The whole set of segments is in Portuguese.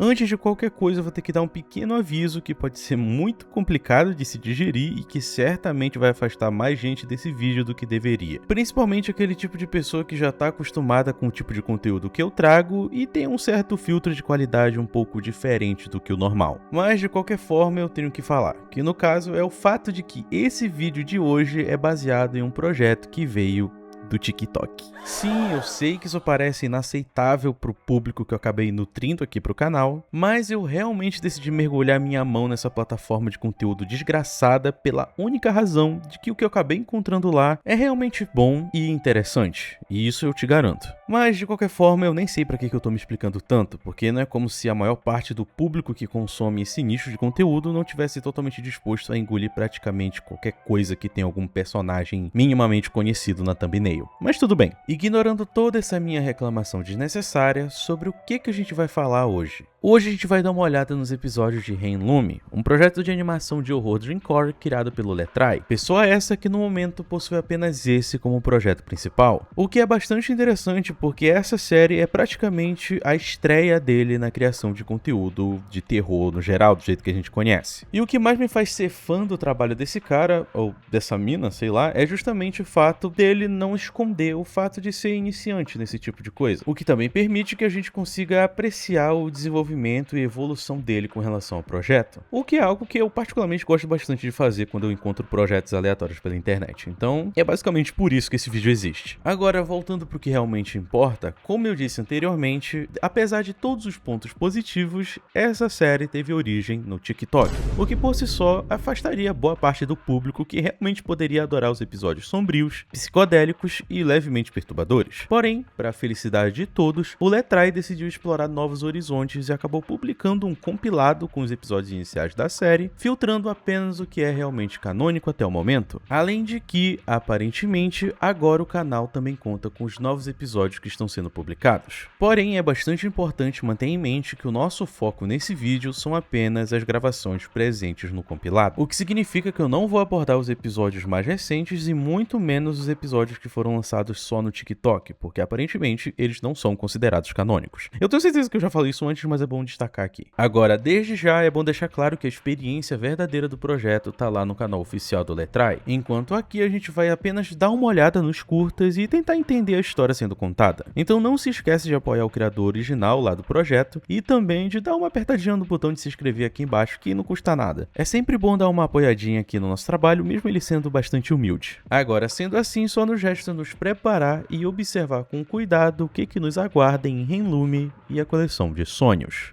Antes de qualquer coisa, eu vou ter que dar um pequeno aviso que pode ser muito complicado de se digerir e que certamente vai afastar mais gente desse vídeo do que deveria. Principalmente aquele tipo de pessoa que já está acostumada com o tipo de conteúdo que eu trago e tem um certo filtro de qualidade um pouco diferente do que o normal. Mas de qualquer forma eu tenho que falar, que no caso é o fato de que esse vídeo de hoje é baseado em um projeto que veio do TikTok. Sim, eu sei que isso parece inaceitável pro público que eu acabei nutrindo aqui pro canal, mas eu realmente decidi mergulhar minha mão nessa plataforma de conteúdo desgraçada pela única razão de que o que eu acabei encontrando lá é realmente bom e interessante, e isso eu te garanto. Mas de qualquer forma eu nem sei pra que eu tô me explicando tanto, porque não é como se a maior parte do público que consome esse nicho de conteúdo não tivesse totalmente disposto a engolir praticamente qualquer coisa que tenha algum personagem minimamente conhecido na thumbnail. Mas tudo bem, ignorando toda essa minha reclamação desnecessária, sobre o que a gente vai falar hoje. Hoje a gente vai dar uma olhada nos episódios de Renlume, um projeto de animação de horror Dreamcore criado pelo Letrai, pessoa essa que no momento possui apenas esse como projeto principal, o que é bastante interessante porque essa série é praticamente a estreia dele na criação de conteúdo de terror no geral, do jeito que a gente conhece. E o que mais me faz ser fã do trabalho desse cara, ou dessa mina, sei lá, é justamente o fato dele não esconder o fato de ser iniciante nesse tipo de coisa, o que também permite que a gente consiga apreciar o desenvolvimento e evolução dele com relação ao projeto, o que é algo que eu particularmente gosto bastante de fazer quando eu encontro projetos aleatórios pela internet, então é basicamente por isso que esse vídeo existe. Agora, voltando para o que realmente importa, como eu disse anteriormente, apesar de todos os pontos positivos, essa série teve origem no TikTok, o que por si só afastaria boa parte do público que realmente poderia adorar os episódios sombrios, psicodélicos e levemente perturbadores. Porém, para a felicidade de todos, o Letrai decidiu explorar novos horizontes e acabou publicando um compilado com os episódios iniciais da série, filtrando apenas o que é realmente canônico até o momento. Além de que, aparentemente, agora o canal também conta com os novos episódios que estão sendo publicados. Porém, é bastante importante manter em mente que o nosso foco nesse vídeo são apenas as gravações presentes no compilado, o que significa que eu não vou abordar os episódios mais recentes e muito menos os episódios que foram lançados só no TikTok, porque aparentemente eles não são considerados canônicos. Eu tenho certeza que eu já falei isso antes, mas é bom destacar aqui. Agora, desde já é bom deixar claro que a experiência verdadeira do projeto tá lá no canal oficial do Letrai, enquanto aqui a gente vai apenas dar uma olhada nos curtas e tentar entender a história sendo contada. Então não se esquece de apoiar o criador original lá do projeto e também de dar uma apertadinha no botão de se inscrever aqui embaixo, que não custa nada. É sempre bom dar uma apoiadinha aqui no nosso trabalho, mesmo ele sendo bastante humilde. Agora, sendo assim, só nos resta nos preparar e observar com cuidado o que nos aguarda em Renlume e a coleção de sonhos.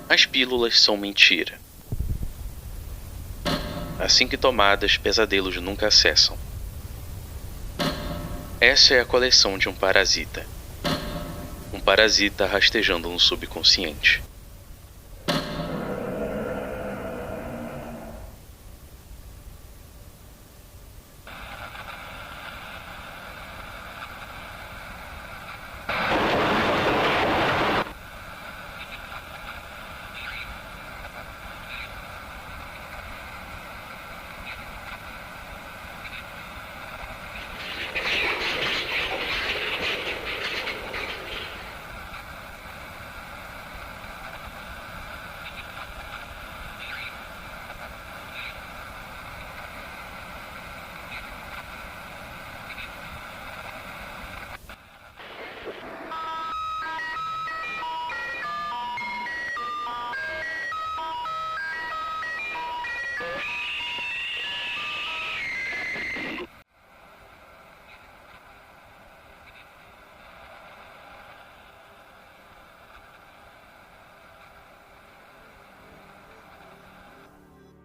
As pílulas são mentira. Assim que tomadas, pesadelos nunca cessam. Essa é a coleção de um parasita. Um parasita rastejando no subconsciente.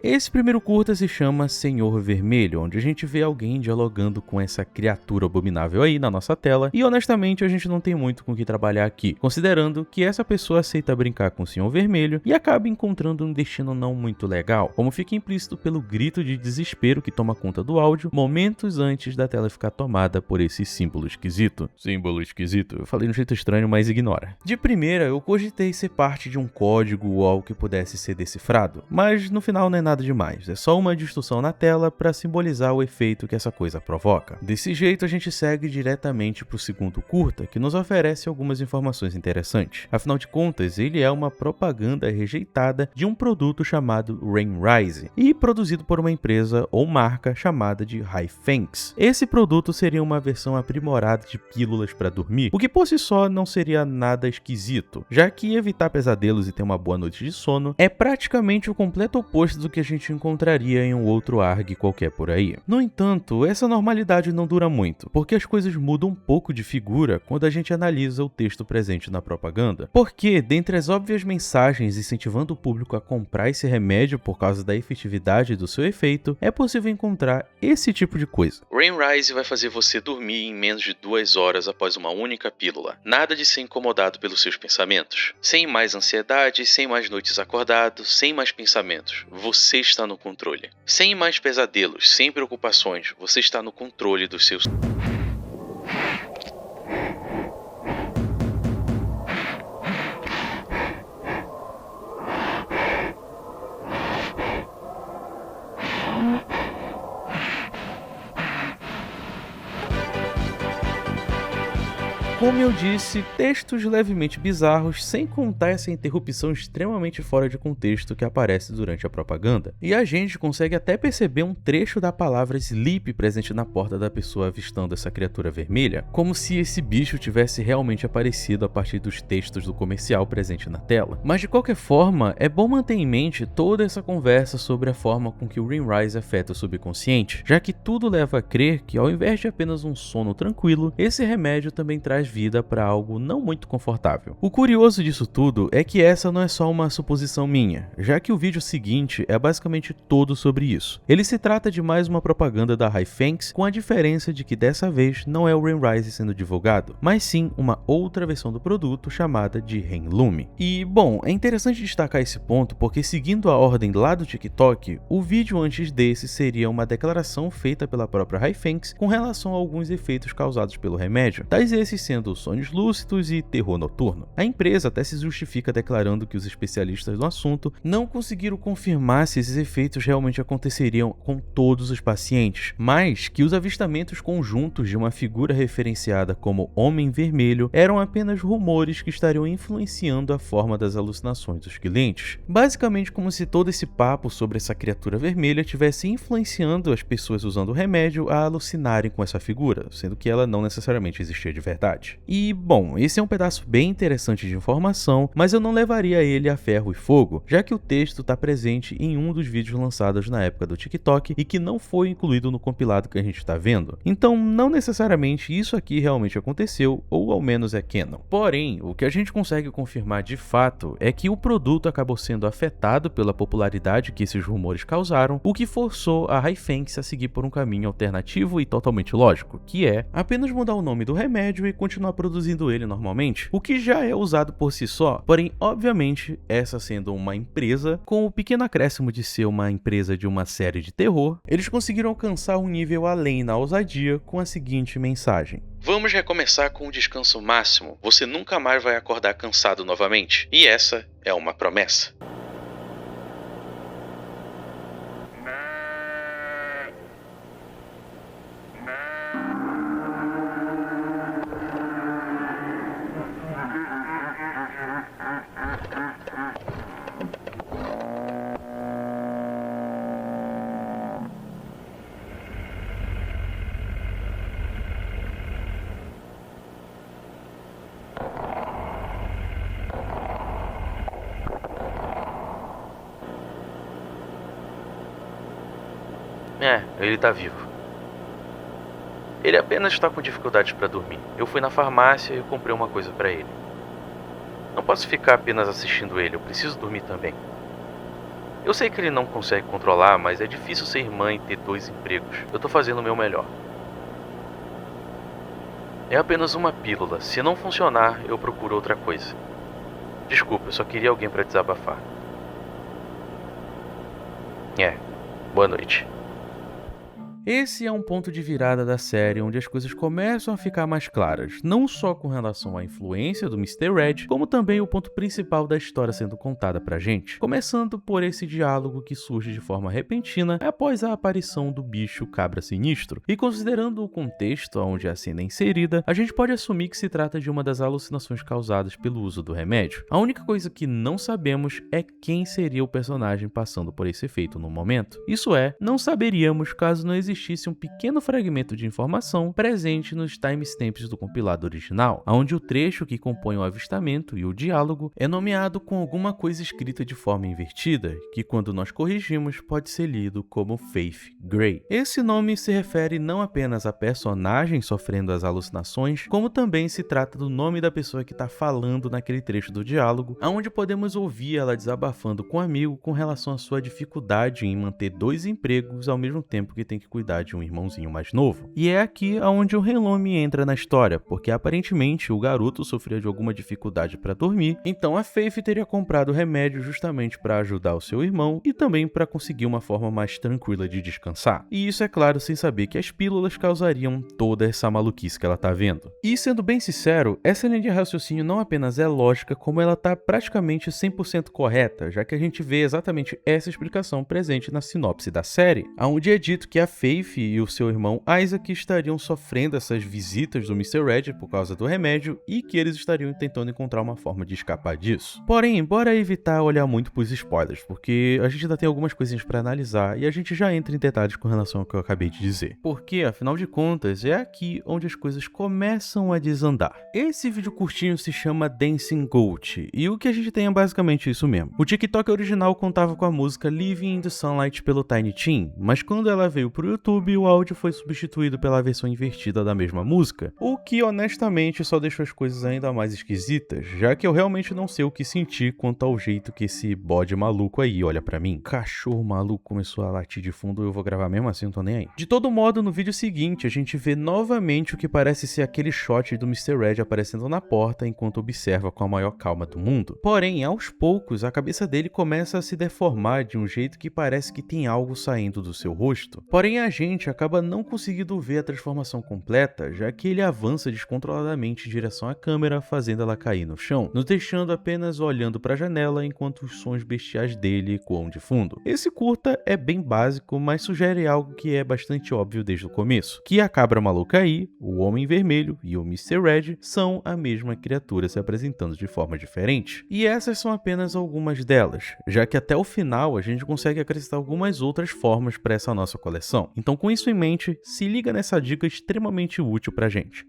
Esse primeiro curta se chama Senhor Vermelho, onde a gente vê alguém dialogando com essa criatura abominável aí na nossa tela, e honestamente a gente não tem muito com o que trabalhar aqui, considerando que essa pessoa aceita brincar com o Senhor Vermelho e acaba encontrando um destino não muito legal, como fica implícito pelo grito de desespero que toma conta do áudio momentos antes da tela ficar tomada por esse símbolo esquisito. Símbolo esquisito, eu falei de um jeito estranho, mas ignora. De primeira, eu cogitei ser parte de um código ou algo que pudesse ser decifrado, mas no final não é nada demais, é só uma distorção na tela para simbolizar o efeito que essa coisa provoca. Desse jeito a gente segue diretamente para o segundo curta, que nos oferece algumas informações interessantes. Afinal de contas, ele é uma propaganda rejeitada de um produto chamado Rainrise e produzido por uma empresa ou marca chamada de Hyphenx. Esse produto seria uma versão aprimorada de pílulas para dormir, o que por si só não seria nada esquisito, já que evitar pesadelos e ter uma boa noite de sono é praticamente o completo oposto do que a gente encontraria em um outro ARG qualquer por aí. No entanto, essa normalidade não dura muito, porque as coisas mudam um pouco de figura quando a gente analisa o texto presente na propaganda. Porque, dentre as óbvias mensagens incentivando o público a comprar esse remédio por causa da efetividade do seu efeito, é possível encontrar esse tipo de coisa. Rainrise vai fazer você dormir em menos de 2 horas após uma única pílula. Nada de ser incomodado pelos seus pensamentos. Sem mais ansiedade, sem mais noites acordado, sem mais pensamentos. Você está no controle. Sem mais pesadelos, sem preocupações. Você está no controle dos seus... Como eu disse, textos levemente bizarros, sem contar essa interrupção extremamente fora de contexto que aparece durante a propaganda. E a gente consegue até perceber um trecho da palavra sleep presente na porta da pessoa avistando essa criatura vermelha, como se esse bicho tivesse realmente aparecido a partir dos textos do comercial presente na tela. Mas de qualquer forma, é bom manter em mente toda essa conversa sobre a forma com que o Rainrise afeta o subconsciente, já que tudo leva a crer que ao invés de apenas um sono tranquilo, esse remédio também traz vida para algo não muito confortável. O curioso disso tudo é que essa não é só uma suposição minha, já que o vídeo seguinte é basicamente todo sobre isso. Ele se trata de mais uma propaganda da Hyphenx, com a diferença de que dessa vez não é o Rainrise sendo divulgado, mas sim uma outra versão do produto chamada de Rainlume. E, bom, é interessante destacar esse ponto porque, seguindo a ordem lá do TikTok, o vídeo antes desse seria uma declaração feita pela própria Hyphenx com relação a alguns efeitos causados pelo remédio, tais esses sendo sonhos lúcidos e terror noturno. A empresa até se justifica declarando que os especialistas no assunto não conseguiram confirmar se esses efeitos realmente aconteceriam com todos os pacientes, mas que os avistamentos conjuntos de uma figura referenciada como Homem Vermelho eram apenas rumores que estariam influenciando a forma das alucinações dos clientes. Basicamente como se todo esse papo sobre essa criatura vermelha tivesse influenciando as pessoas usando o remédio a alucinarem com essa figura, sendo que ela não necessariamente existia de verdade. E, bom, esse é um pedaço bem interessante de informação, mas eu não levaria ele a ferro e fogo, já que o texto está presente em um dos vídeos lançados na época do TikTok e que não foi incluído no compilado que a gente está vendo. Então, não necessariamente isso aqui realmente aconteceu, ou ao menos é canon. Porém, o que a gente consegue confirmar de fato é que o produto acabou sendo afetado pela popularidade que esses rumores causaram, o que forçou a Hyphenx a seguir por um caminho alternativo e totalmente lógico, que é apenas mudar o nome do remédio e continuar produzindo ele normalmente, o que já é usado por si só, porém, obviamente, essa sendo uma empresa, com o pequeno acréscimo de ser uma empresa de uma série de terror, eles conseguiram alcançar um nível além na ousadia com a seguinte mensagem: Vamos recomeçar com um descanso máximo. Você nunca mais vai acordar cansado novamente. E essa é uma promessa. Ele tá vivo. Ele apenas está com dificuldades para dormir. Eu fui na farmácia e comprei uma coisa para ele. Não posso ficar apenas assistindo ele, eu preciso dormir também. Eu sei que ele não consegue controlar, mas é difícil ser mãe e ter 2 empregos. Eu tô fazendo o meu melhor. É apenas uma pílula. Se não funcionar, eu procuro outra coisa. Desculpa, eu só queria alguém para desabafar. Boa noite. Esse é um ponto de virada da série onde as coisas começam a ficar mais claras, não só com relação à influência do Mr. Red, como também o ponto principal da história sendo contada pra gente. Começando por esse diálogo que surge de forma repentina após a aparição do bicho cabra sinistro. E considerando o contexto onde a cena é inserida, a gente pode assumir que se trata de uma das alucinações causadas pelo uso do remédio. A única coisa que não sabemos é quem seria o personagem passando por esse efeito no momento. Isso é, não saberíamos caso não existisse um pequeno fragmento de informação presente nos timestamps do compilado original, onde o trecho que compõe o avistamento e o diálogo é nomeado com alguma coisa escrita de forma invertida, que quando nós corrigimos pode ser lido como Faith Gray. Esse nome se refere não apenas à personagem sofrendo as alucinações, como também se trata do nome da pessoa que está falando naquele trecho do diálogo, onde podemos ouvir ela desabafando com um amigo com relação à sua dificuldade em manter 2 empregos ao mesmo tempo que tem que cuidar de um irmãozinho mais novo. E é aqui onde o Helome entra na história, porque aparentemente o garoto sofria de alguma dificuldade para dormir, então a Faith teria comprado o remédio justamente para ajudar o seu irmão e também para conseguir uma forma mais tranquila de descansar. E isso é claro sem saber que as pílulas causariam toda essa maluquice que ela tá vendo. E sendo bem sincero, essa linha de raciocínio não apenas é lógica, como ela tá praticamente 100% correta, já que a gente vê exatamente essa explicação presente na sinopse da série, onde é dito que a Faith e o seu irmão Isaac estariam sofrendo essas visitas do Mr. Red por causa do remédio e que eles estariam tentando encontrar uma forma de escapar disso. Porém, bora evitar olhar muito pros spoilers, porque a gente ainda tem algumas coisinhas para analisar e a gente já entra em detalhes com relação ao que eu acabei de dizer. Porque, afinal de contas, é aqui onde as coisas começam a desandar. Esse vídeo curtinho se chama Dancing Goat, e o que a gente tem é basicamente isso mesmo. O TikTok original contava com a música Living in the Sunlight pelo Tiny Tim, mas quando ela veio pro YouTube, o áudio foi substituído pela versão invertida da mesma música, o que honestamente só deixou as coisas ainda mais esquisitas, já que eu realmente não sei o que sentir quanto ao jeito que esse bode maluco aí olha pra mim. Cachorro maluco começou a latir de fundo, eu vou gravar mesmo assim, não tô nem aí. De todo modo, no vídeo seguinte, a gente vê novamente o que parece ser aquele shot do Mr. Red aparecendo na porta enquanto observa com a maior calma do mundo. Porém, aos poucos, a cabeça dele começa a se deformar de um jeito que parece que tem algo saindo do seu rosto. Porém, a gente acaba não conseguindo ver a transformação completa, já que ele avança descontroladamente em direção à câmera, fazendo ela cair no chão, nos deixando apenas olhando para a janela enquanto os sons bestiais dele ecoam de fundo. Esse curta é bem básico, mas sugere algo que é bastante óbvio desde o começo, que a cabra maluca aí, o Homem Vermelho e o Mr. Red são a mesma criatura se apresentando de forma diferente. E essas são apenas algumas delas, já que até o final a gente consegue acrescentar algumas outras formas para essa nossa coleção. Então, com isso em mente, se liga nessa dica extremamente útil pra gente.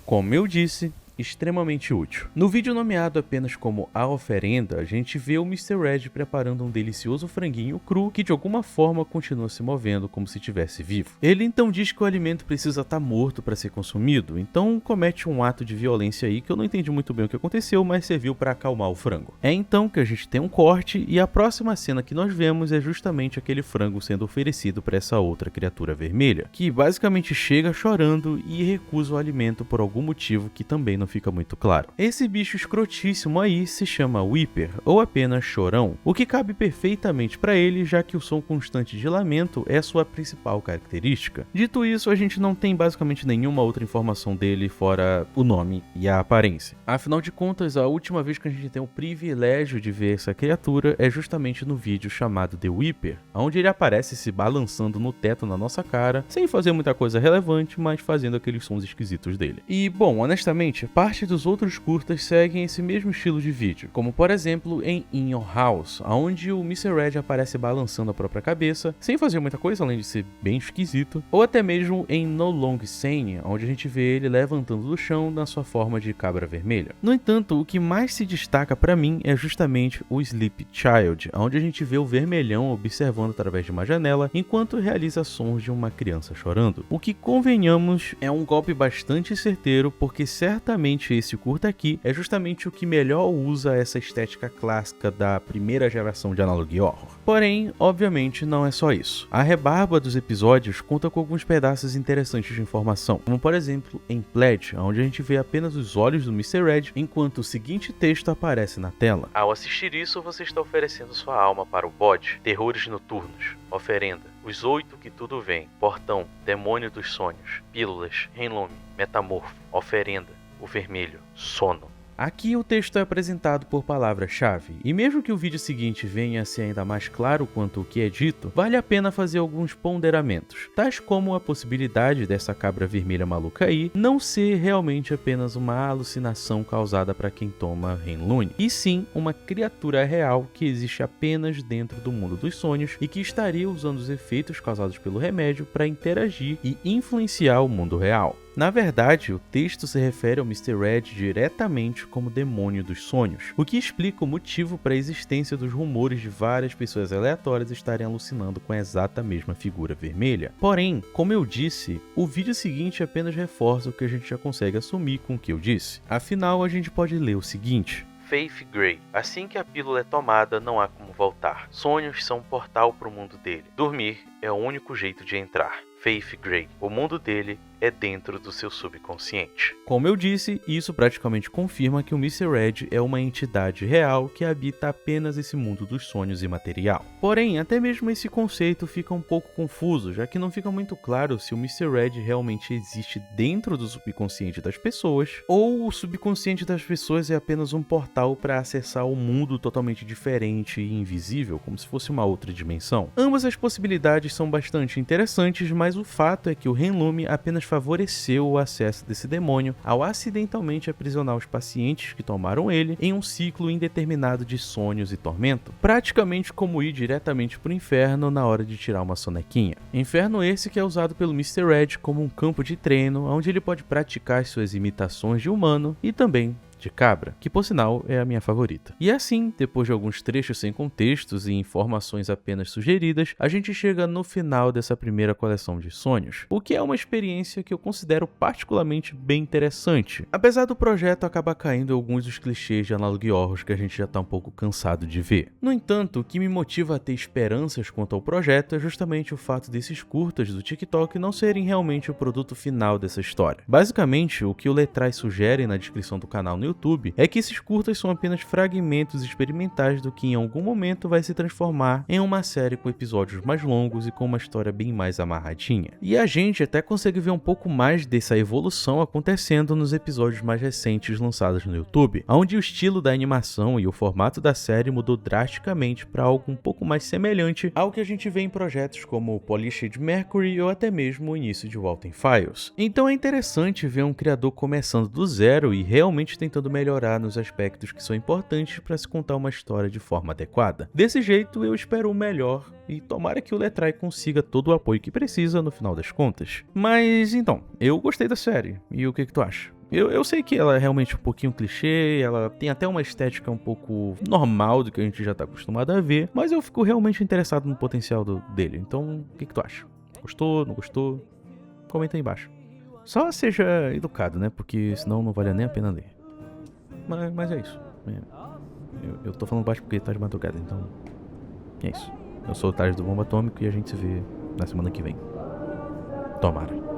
Como eu disse, extremamente útil. No vídeo nomeado apenas como A Oferenda, a gente vê o Mr. Red preparando um delicioso franguinho cru que de alguma forma continua se movendo como se estivesse vivo. Ele então diz que o alimento precisa estar morto para ser consumido, então comete um ato de violência aí que eu não entendi muito bem o que aconteceu, mas serviu para acalmar o frango. É então que a gente tem um corte e a próxima cena que nós vemos é justamente aquele frango sendo oferecido para essa outra criatura vermelha, que basicamente chega chorando e recusa o alimento por algum motivo que também não fica muito claro. Esse bicho escrotíssimo aí se chama Weeper, ou apenas Chorão, o que cabe perfeitamente para ele, já que o som constante de lamento é sua principal característica. Dito isso, a gente não tem basicamente nenhuma outra informação dele fora o nome e a aparência. Afinal de contas, a última vez que a gente tem o privilégio de ver essa criatura é justamente no vídeo chamado The Weeper, onde ele aparece se balançando no teto na nossa cara, sem fazer muita coisa relevante, mas fazendo aqueles sons esquisitos dele. E, bom, honestamente, parte dos outros curtas seguem esse mesmo estilo de vídeo, como por exemplo em In Your House, onde o Mr. Red aparece balançando a própria cabeça, sem fazer muita coisa além de ser bem esquisito, ou até mesmo em No Long Scene, onde a gente vê ele levantando do chão na sua forma de cabra vermelha. No entanto, o que mais se destaca pra mim é justamente o Sleep Child, onde a gente vê o vermelhão observando através de uma janela enquanto realiza sons de uma criança chorando. O que, convenhamos, é um golpe bastante certeiro, porque certamente esse curta aqui é justamente o que melhor usa essa estética clássica da primeira geração de Analog Horror. Porém, obviamente não é só isso. A rebarba dos episódios conta com alguns pedaços interessantes de informação, como por exemplo em Pledge, onde a gente vê apenas os olhos do Mr. Red enquanto o seguinte texto aparece na tela. Ao assistir isso, você está oferecendo sua alma para o bode, terrores noturnos, oferenda, os 8 que tudo vem, portão, demônio dos sonhos, pílulas, renlume, metamorfo, oferenda, o vermelho, sono. Aqui o texto é apresentado por palavras-chave, e mesmo que o vídeo seguinte venha a ser ainda mais claro quanto o que é dito, vale a pena fazer alguns ponderamentos, tais como a possibilidade dessa cabra vermelha maluca aí não ser realmente apenas uma alucinação causada para quem toma Renlune, e sim uma criatura real que existe apenas dentro do mundo dos sonhos e que estaria usando os efeitos causados pelo remédio para interagir e influenciar o mundo real. Na verdade, o texto se refere ao Mr. Red diretamente como demônio dos sonhos, o que explica o motivo para a existência dos rumores de várias pessoas aleatórias estarem alucinando com a exata mesma figura vermelha. Porém, como eu disse, o vídeo seguinte apenas reforça o que a gente já consegue assumir com o que eu disse. Afinal, a gente pode ler o seguinte: Faith Gray. Assim que a pílula é tomada, não há como voltar. Sonhos são um portal para o mundo dele. Dormir é o único jeito de entrar. Faith Gray. O mundo dele é dentro do seu subconsciente. Como eu disse, isso praticamente confirma que o Mr. Red é uma entidade real que habita apenas esse mundo dos sonhos imaterial. Porém, até mesmo esse conceito fica um pouco confuso, já que não fica muito claro se o Mr. Red realmente existe dentro do subconsciente das pessoas, ou o subconsciente das pessoas é apenas um portal para acessar um mundo totalmente diferente e invisível, como se fosse uma outra dimensão. Ambas as possibilidades são bastante interessantes, mas o fato é que o Renlume apenas favoreceu o acesso desse demônio ao acidentalmente aprisionar os pacientes que tomaram ele em um ciclo indeterminado de sonhos e tormento, praticamente como ir diretamente para o inferno na hora de tirar uma sonequinha. Inferno esse que é usado pelo Mr. Red como um campo de treino, onde ele pode praticar suas imitações de humano e também de cabra, que por sinal é a minha favorita. E assim, depois de alguns trechos sem contextos e informações apenas sugeridas, a gente chega no final dessa primeira coleção de sonhos, o que é uma experiência que eu considero particularmente bem interessante, apesar do projeto acabar caindo em alguns dos clichês de Analog Horror que a gente já tá um pouco cansado de ver. No entanto, o que me motiva a ter esperanças quanto ao projeto é justamente o fato desses curtas do TikTok não serem realmente o produto final dessa história. Basicamente, o que o Letrai sugere na descrição do canal no YouTube é que esses curtas são apenas fragmentos experimentais do que em algum momento vai se transformar em uma série com episódios mais longos e com uma história bem mais amarradinha. E a gente até consegue ver um pouco mais dessa evolução acontecendo nos episódios mais recentes lançados no YouTube, onde o estilo da animação e o formato da série mudou drasticamente para algo um pouco mais semelhante ao que a gente vê em projetos como Polished Mercury ou até mesmo o início de Walten Files. Então é interessante ver um criador começando do zero e realmente tentando melhorar nos aspectos que são importantes para se contar uma história de forma adequada. Desse jeito, eu espero o melhor e tomara que o Letrai consiga todo o apoio que precisa no final das contas. Mas então, eu gostei da série, e o que tu acha? Eu sei que ela é realmente um pouquinho clichê, ela tem até uma estética um pouco normal do que a gente já tá acostumado a ver, mas eu fico realmente interessado no potencial dele. Então, o que tu acha? Gostou? Não gostou? Comenta aí embaixo. Só seja educado, né? Porque senão não vale nem a pena ler. Mas é isso. Eu tô falando baixo porque tá de madrugada, então é isso. Eu sou o Thales do Bomba Atômico e a gente se vê na semana que vem. Tomara.